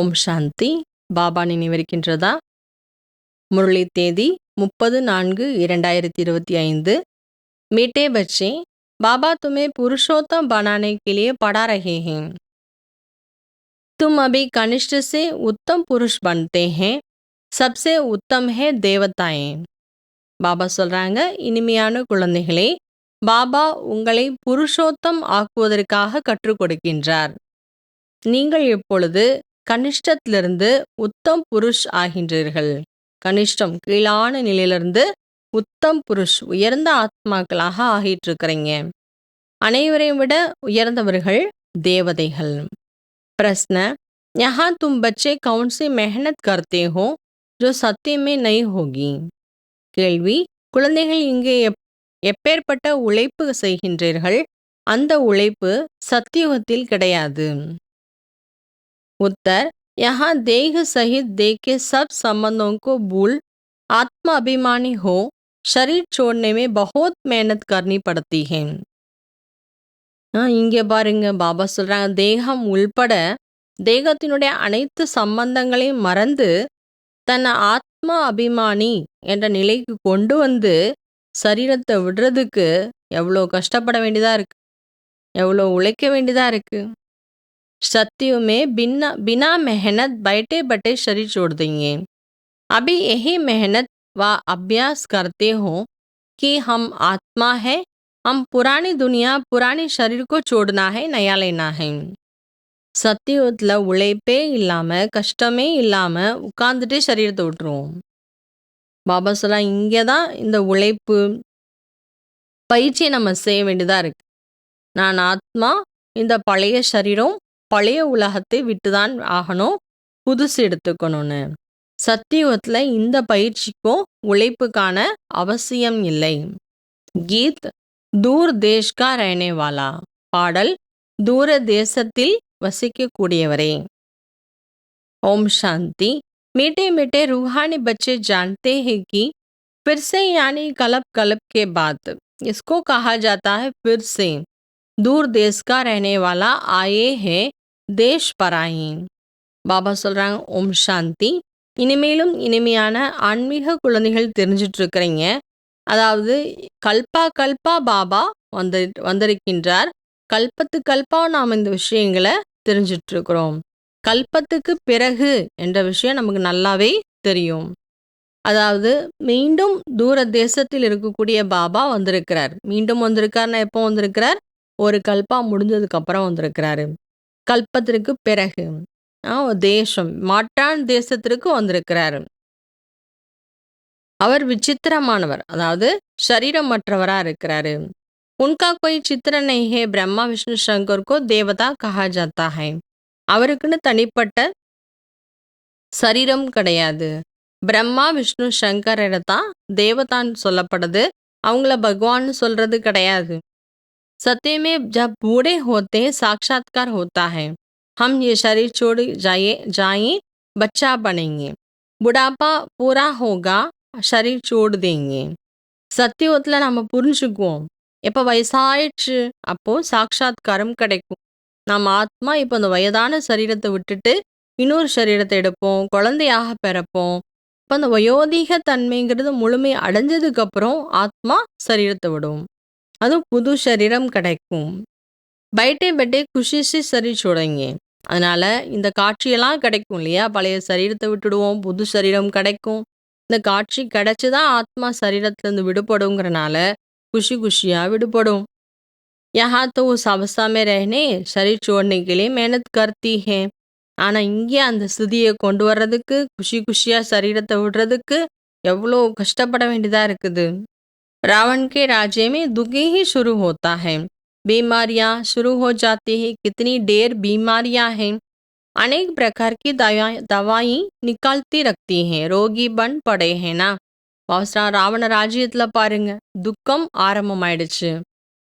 ஓம் சாந்தி. பாபா நினைவிருக்கின்றதா? முரளி தேதி 30/4/2025। मीठे बच्चे, बाबा तुम्हें पुरुषोत्तम बनाने के लिए पढ़ा रहे हैं। तुम अभी कनिष्ठ से उत्तम पुरुष बनते हैं। सबसे उत्तम है देवताएं। பாபா சொல்றாங்க, இனிமையான குழந்தைகளே, பாபா உங்களை புருஷோத்தம் ஆக்குவதற்காக கற்றுக் கொடுக்கின்றார். நீங்கள் இப்பொழுது கனிஷ்டத்திலிருந்து உத்தம் புருஷ் ஆகின்றீர்கள். கனிஷ்டம் கீழான நிலையிலிருந்து உத்தம் புருஷ் உயர்ந்த ஆத்மாக்களாக ஆகிட்டு இருக்கிறீங்க. அனைவரையும் விட உயர்ந்தவர்கள் தேவதைகள். प्रश्न, यहाँ तुम बच्चे कौन सी मेहनत करते हो जो सत्य में नहीं होगी? கேள்வி, குழந்தைகள் இங்கே எப்பேற்பட்ட உழைப்பு செய்கின்றீர்கள்? அந்த உழைப்பு சத்தியுகத்தில் கிடையாது. उत्तर, यहाँ देह सहित देह के सब संबंधों को भूल आत्मा अभिमानी हो शरीर छोड़ने में बहुत मेहनत करनी पड़ती है. இங்கே பாருங்க, பாபா சொல்றாங்க, தேகம் உள்பட தேகத்தினுடைய அனைத்து சம்பந்தங்களையும் மறந்து தன்னை ஆத்மா அபிமானி என்ற நிலைக்கு கொண்டு வந்து சரீரத்தை விடுறதுக்கு எவ்வளோ கஷ்டப்பட வேண்டியதா இருக்கு, எவ்வளோ உழைக்க வேண்டியதா இருக்கு. सत्य में बिना मेहनत बैठे बैठे शरीर छोड़ देंगे। अभी यही मेहनत व अभ्यास करते हो कि हम आत्मा है, हम पुरानी दुनिया पुरानी शरीर को छोड़ना है, नया लेना है. சத்தியுகத்தில் உழைப்பே இல்லாமல் கஷ்டமே இல்லாமல் உட்கார்ந்துட்டே சரீரத்தை விட்டுருவோம். பாபா சொல்லலாம், இங்கே தான் இந்த உழைப்பு பயிற்சியை நம்ம செய்ய வேண்டியதாக இருக்கு. நான் ஆத்மா, இந்த பழைய சரீரம் பழைய உலகத்தை விட்டுதான் ஆகணும், புதுசு எடுத்துக்கணும்னு. சத்தியுகத்தில் இந்த பயிற்சிக்கும் உழைப்புக்கான அவசியம் இல்லை. கீத் தூர் தேஷ் கா ரஹனே வாலா. பாடல், தூர தேசத்தில் வசிக்கக்கூடியவரே. ओम शांति। मीठे मीठे रूहानी बच्चे जानते हैं कि फिर से यानी कल्प कल्प के बाद इसको कहा जाता है फिर से दूर देश का रहने वाला आए हैं தேஷ் பராயி. பாபா சொல்கிறாங்க, ஓம் சாந்தி. இனிமேலும் இனிமையான ஆன்மீக குழந்தைகள் தெரிஞ்சிட்டு இருக்கிறீங்க. அதாவது கல்பா பாபா வந்திருக்கின்றார். கல்பா நாம் இந்த விஷயங்களை தெரிஞ்சிட்டு இருக்கிறோம். கல்பத்துக்கு பிறகு என்ற விஷயம் நமக்கு நல்லாவே தெரியும். அதாவது மீண்டும் தூர தேசத்தில் இருக்கக்கூடிய பாபா வந்திருக்கிறார். மீண்டும் வந்திருக்காருன்னா எப்போ வந்திருக்கிறார்? ஒரு கல்பா முடிஞ்சதுக்கு அப்புறம் வந்திருக்கிறாரு. கல்பத்திற்கு பிறகு தேசம் மாற்றான் தேசத்திற்கு வந்திருக்கிறார். அவர் விசித்திரமானவர், அதாவது சரீரமற்றவராக இருக்கிறாரு. உன்கா कोई चित्र नहीं है, பிரம்மா விஷ்ணு சங்கர் को தேவதா कहा जाता है. அவருக்குன்னு தனிப்பட்ட சரீரம் கிடையாது. பிரம்மா விஷ்ணு சங்கர் தான் தேவதான்னு சொல்லப்படுது. அவங்கள பகவான்னு சொல்றது கிடையாது. सत्य में जब बूढ़े होते हैं साक्षात्कार होता है, हम ये शरीर छोड़ जाएं बच्चा बनेंगे, बुढ़ापा पूरा होगा शरीर छोड़ देंगे. சத்தியத்தில் நம்ம புரிஞ்சுக்குவோம், எப்போ வயசாயிடுச்சு அப்போ சாட்சாத்காரம் கிடைக்கும். நம்ம ஆத்மா இப்போ அந்த வயதான சரீரத்தை விட்டுட்டு இன்னொரு சரீரத்தை எடுப்போம், குழந்தையாக பிறப்போம். இப்போ அந்த வயோதிக தன்மைங்கிறது முழுமை அடைஞ்சதுக்கப்புறம் ஆத்மா சரீரத்தை விடும், அதுவும் புது சரீரம் கிடைக்கும். பைட்டே பட்டே குஷிசி சரி சுடங்க. அதனால இந்த காட்சியெல்லாம் கிடைக்கும் இல்லையா? பழைய சரீரத்தை விட்டுடுவோம், புது சரீரம் கிடைக்கும். இந்த காட்சி கிடைச்சுதான் ஆத்மா சரீரத்திலிருந்து விடுபடுங்கிறனால குஷி குஷியா விடுபடும். யஹா தோ உஸ் அவஸ்தா மே ரஹனே ஷரீர் छोड़ने के लिए मेहनत करती है. ஆனால் இங்கே அந்த ஸ்திதியை கொண்டு வர்றதுக்கு, குஷி குஷியாக சரீரத்தை விடுறதுக்கு எவ்வளோ கஷ்டப்பட வேண்டியதாக இருக்குது. रावण के राज्य में दुखी ही शुरू होता है, बीमारियां शुरू हो जाती है. कितनी ढेर बीमारियां हैं, अनेक प्रकार की दवाई निकालती रखती हैं, रोगी बन पड़े हैं ना. ராவண ராஜ்யத்தில் பாருங்க, துக்கம் ஆரம்பமாயிடுச்சு,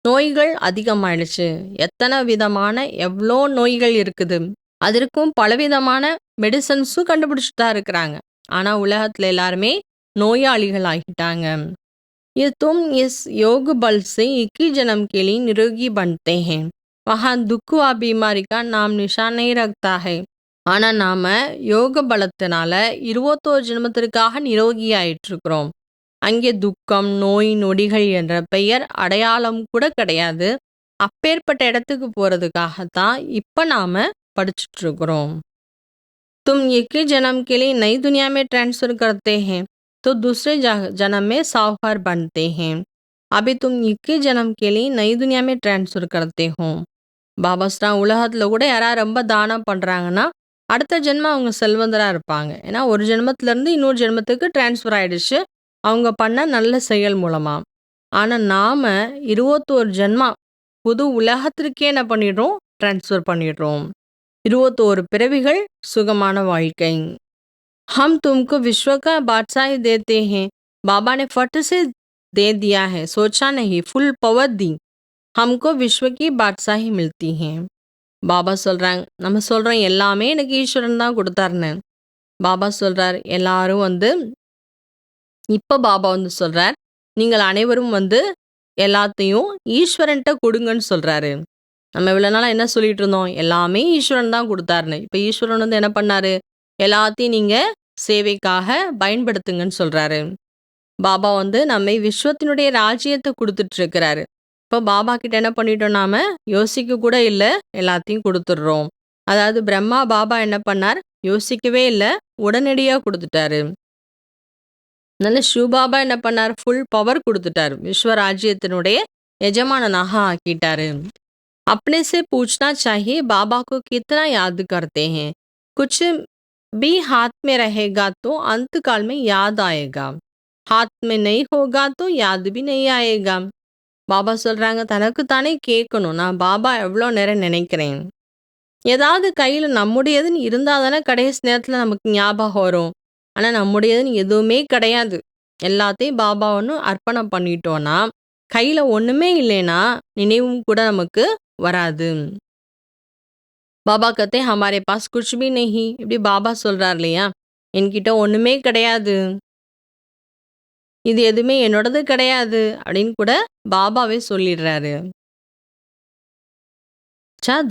நோய்கள் அதிகமாயிடுச்சு. எத்தனை விதமான எவ்வளோ நோய்கள் இருக்குது. அதற்கும் பலவிதமான மெடிசன்ஸும் கண்டுபிடிச்சிட்டு தான் இருக்கிறாங்க. ஆனால் உலகத்தில் எல்லாருமே நோயாளிகள் ஆகிட்டாங்க. ये तुम इस योग बल से एक ही जन्म के लिए निरोगी बनते हैं, वहाँ दुख व बीमारी का नाम निशान नहीं रखता है. ஆனா நாம யோக பலத்தினால 21 ஜென்மத்திற்காக நிரோகியாயிட்டிருக்கிறோம். அங்கே துக்கம், நோய், நொடிகள் என்ற பெயர், அடையாளம் கூட கிடையாது. அப்பேற்பட்ட இடத்துக்கு போறதுக்காகத்தான் இப்ப நாம படிச்சுட்டு இருக்கிறோம். तुम एक ही जन्म के लिए नई दुनिया में ट्रांसफर करते हैं तो दूसरे जन्म में साहूकार बनते हैं। अभी तुम एक ही जन्म के लिए नई दुनिया में ट्रांसफर करते हो। பாபா சொல்றாங்க, உலகத்துல கூட யாராவது ரொம்ப தானம் பண்றாங்கன்னா அடுத்த ஜென்மம் அவங்க செல்வந்தரா இருப்பாங்க. ஏன்னா ஒரு ஜென்மத்துல இருந்து இன்னொரு ஜென்மத்துக்கு டிரான்ஸ்ஃபர் ஆயிடுச்சு அவங்க பண்ண நல்ல செயல் மூலமா. ஆனா நாம 21 ஜென்மா புது உலகத்திற்கே என்ன பண்ணிடுறோம், டிரான்ஸ்ஃபர் பண்ணிடுறோம். 21 பிறவிகள் சுகமான வாழ்க்கை. हम तुमको विश्व का बादशाही देते हैं। बाबा ने फट से दे दिया है, सोचा नहीं, फुल पावर दी, हमको विश्व की बादशाही मिलती है। பாபா சொல்றாங்க, நம்ம சொல்றோம் எல்லாமே எனக்கு ஈஸ்வரன் தான் கொடுத்தாருன்னு. பாபா சொல்றார் எல்லாரும் இப்ப பாபா சொல்றார், நீங்கள் அனைவரும் எல்லாத்தையும் ஈஸ்வரன்ட்ட கொடுங்கன்னு சொல்றாரு. நம்ம இவ்வளவு நாளா என்ன சொல்லிட்டு இருந்தோம், எல்லாமே ஈஸ்வரன் தான் கொடுத்தாருன்னு. இப்ப ஈஸ்வரன் என்ன பண்ணாரு, எல்லாத்தையும் நீங்க சேவைக்காக பயன்படுத்துங்கன்னு சொல்றாரு. பாபா நம்மை விஸ்வத்தினுடைய ராஜ்யத்தை கொடுத்துட்டு இருக்கிறாரு. இப்போ பாபா கிட்ட என்ன பண்ணிட்டோம், நாம யோசிக்க கூட இல்லை, எல்லாத்தையும் கொடுத்துடுறோம். அதாவது பிரம்மா பாபா என்ன பண்ணார், யோசிக்கவே இல்லை, உடனடியாக கொடுத்துட்டாரு. அதனால சிவ பாபா என்ன பண்ணார், ஃபுல் பவர் கொடுத்துட்டாரு, விஸ்வராஜ்யத்தினுடைய எஜமானனாக ஆக்கிட்டாரு. अपने से पूछना चाहिए बाबा को कितना याद करते हैं, कुछ भी हाथ में रहेगा तो अंत काल में याद आएगा, हाथ में नहीं होगा तो याद भी नहीं आएगा. பாபா சொல்றாங்க, தனக்கு தானே கேட்கணும், நான் பாபா எவ்வளோ நேரம் நினைக்கிறேன். ஏதாவது கையில் நம்முடையதுன்னு இருந்தால் தானே கடைசி நேரத்தில் நமக்கு ஞாபகம் வரும். ஆனால் நம்முடையதுன்னு எதுவுமே கிடையாது. எல்லாத்தையும் பாபா அர்ப்பணம் பண்ணிட்டோன்னா, கையில் ஒன்றுமே இல்லைன்னா நினைவும் கூட நமக்கு வராது. பாபா கத்தே ஹமாரே பாஸ் குச் பி நஹி, இப்படி பாபா சொல்றார் இல்லையா, என்கிட்ட ஒன்றுமே கிடையாது, இது எதுவுமே என்னோடது கிடையாது அப்படின்னு கூட பாபாவே சொல்லிடுறாரு.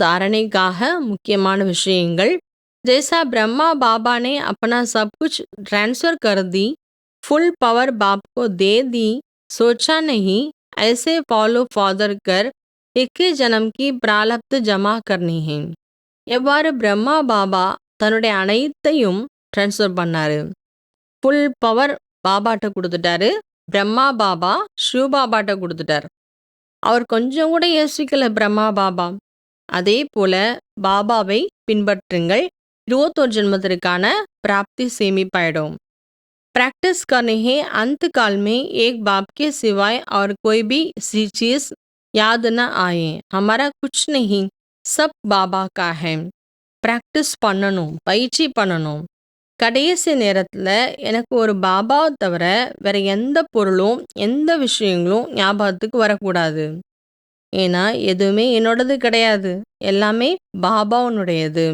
தாரணைக்காக முக்கியமான விஷயங்கள். जैसा ब्रह्मा बाबा ने अपना सब कुछ ट्रांसफर कर दी, फुल पावर बाप को दे दी, सोचा नहीं ऐसे फॉलो फादर कर एक ही जन्म की प्रारब्ध जमा करनी है. எவ்வாறு பிரம்மா பாபா தன்னுடைய அனைத்தையும் ட்ரான்ஸ்ஃபர் பண்ணாரு, ஃபுல் பவர் பாபாட்ட கொடுத்துட்டாரு. பிரம்மா பாபா சிவ பாபாட்ட கொடுத்துட்டார். அவர் கொஞ்சம் கூட யோசிக்கல பிரம்மா பாபா. அதே போல பாபாவை பின்பற்றுங்கள், 21 ஜென்மத்திற்கான பிராப்தி சேமிப்பாயிடும். प्रैक्टिस करने हैं, अंत काल में एक बाप के सिवाय और कोई भी सी चीज याद न आए, हमारा कुछ नहीं, सब बाबा का है. ப்ராக்டிஸ் பண்ணணும், பயிற்சி பண்ணணும். கடைசி நேரத்தில் எனக்கு ஒரு பாபாவை தவிர வேற எந்த பொருளும் எந்த விஷயங்களும் ஞாபகத்துக்கு வரக்கூடாது. ஏன்னா எதுவுமே என்னோடது கிடையாது, எல்லாமே பாபாவுனுடையது.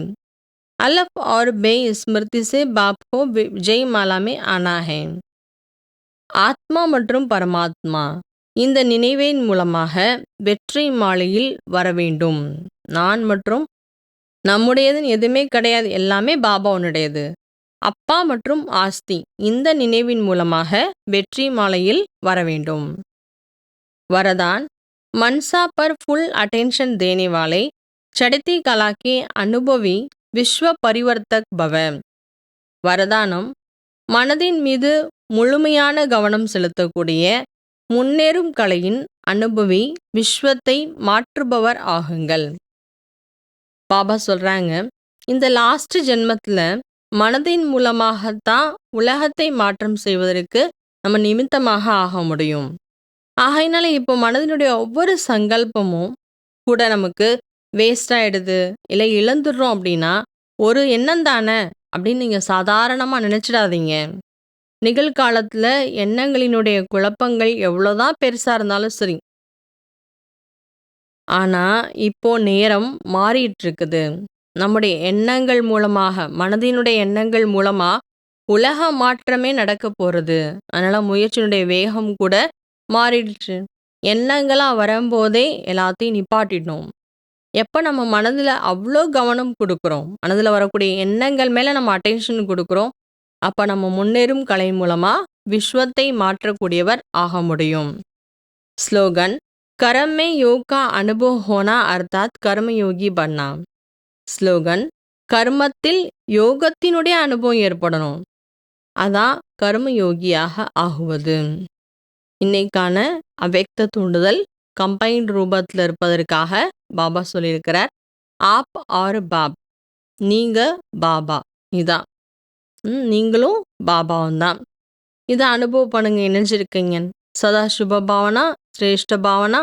अलफ और बे स्मृति से बाप को विजय माला में आना है. ஆத்மா மற்றும் பரமாத்மா இந்த நினைவின் மூலமாக வெற்றி மாலையில் வர வேண்டும். நான் மற்றும் நம்முடையதுன்னு எதுவுமே கிடையாது, எல்லாமே பாபாவுனுடையது. அப்பா மற்றும் ஆஸ்தி இந்த நினைவின் மூலமாக வெற்றி மாலையில் வர வேண்டும். वरदान, मनसा पर फुल अटेंशन देने वाले चढ़ती कला के अनुभवी विश्व परिवर्तक भव. வரதானம், மனதின் மீது முழுமையான கவனம் செலுத்தக்கூடிய முன்னேறும் கலையின் அனுபவி விஸ்வத்தை மாற்றுபவர் ஆகுங்கள். பாபா சொல்றாங்க, இந்த லாஸ்ட் ஜென்மத்தில் மனதின் மூலமாகத்தான் உலகத்தை மாற்றம் செய்வதற்கு நம்ம நிமித்தமாக ஆக முடியும். ஆகையினால இப்போ மனதினுடைய ஒவ்வொரு சங்கல்பமும் கூட நமக்கு வேஸ்ட் ஆயிடுது, இல்லை இழந்துடுறோம் அப்படின்னா ஒரு எண்ணம் தானே அப்படின்னு நீங்கள் சாதாரணமாக நினச்சிடாதீங்க. நிகழ்காலத்தில் எண்ணங்களினுடைய குழப்பங்கள் எவ்வளோதான் பெருசாக இருந்தாலும் சரி, ஆனால் இப்போ நேரம் மாறிட்டு இருக்குது. நம்முடைய எண்ணங்கள் மூலமாக, மனதினுடைய எண்ணங்கள் மூலமாக உலக மாற்றமே நடக்க போகிறது. அதனால் முயற்சியினுடைய வேகம் கூட மாறிடுச்சு. எண்ணங்களாக வரும்போதே எல்லாத்தையும் நிப்பாட்டிடணும். எப்ப நம்ம மனதுல அவ்ளோ கவனம் குடுக்குறோம், மனதுல வரக்கூடிய எண்ணங்கள் மேல நம்ம அட்டென்ஷன் குடுக்குறோம், அப்ப நம்ம முன்னேறும் கலை மூலமா விஸ்வத்தை மாற்றக்கூடியவர் ஆக முடியும். ஸ்லோகன் कर्म में योग का अनुभव होना अर्थात कर्मयोगी बनना. ஸ்லோகன் கர்மத்தில் யோகத்தினுடைய அனுபவம் ஏற்படணும். அதான் கர்மயோகியாக ஆகுவது. இன்னைக்கான அவ்யக்த தூண்டுதல் கம்பைன்ட் ரூபத்தில் இருப்பதற்காக பாபா சொல்லியிருக்கிறார். ஆப் ஆர் பாப், நீங்க பாபா, இதான். நீங்களும் பாபாவும் தான். இதை அனுபவம் பண்ணுங்க, இணைஞ்சிருக்கீங்க. சதா சுப பாவனா, சிரேஷ்ட பாவனா,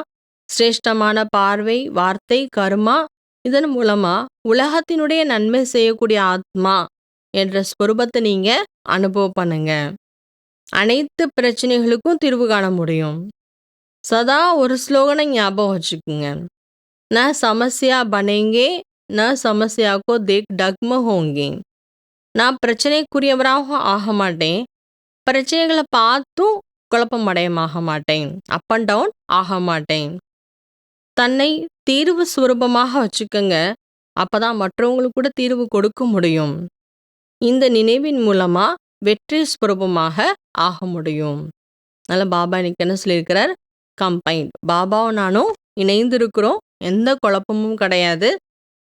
சிரேஷ்டமான பார்வை, வார்த்தை, கர்மா, இதன் மூலமா உலகத்தினுடைய நன்மை செய்யக்கூடிய ஆத்மா என்ற ஸ்வரூபத்தை நீங்க அனுபவம் பண்ணுங்க. அனைத்து பிரச்சனைகளுக்கும் தீர்வு காண முடியும். சதா ஒரு ஸ்லோகனை ஞாபகம் வச்சுக்குங்க. ந சமஸ்யா பனேங்கே, ந சமஸ்யாக்கோ தேக் டக்ம ஹோங்கே. நான் பிரச்சனைக்குரியவராக ஆக மாட்டேன், பிரச்சனைகளை பார்த்தும் குழப்பம் அடையமாக மாட்டேன், அப் அண்ட் டவுன் ஆக மாட்டேன். தன்னை தீர்வு சுரூபமாக வச்சுக்கோங்க. அப்பதான் மற்றவங்களுக்கு கூட தீர்வு கொடுக்க முடியும். இந்த நினைவின் மூலமா வெற்றி ஸ்வரூபமாக ஆக முடியும். அதனால பாபா இன்னைக்கு என்ன சொல்லியிருக்கிறார்? கம்பைன்ட். பாபாவும் நானும் இணைந்து இருக்கிறோம். எந்த குழப்பமும் கிடையாது,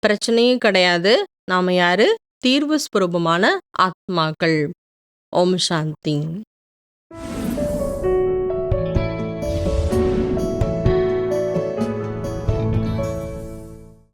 பிரச்சனையும் கிடையாது. நாம யாரு? தீர்வு ஸ்வரூபமான ஆத்மாக்கள். ஓம் சாந்தி.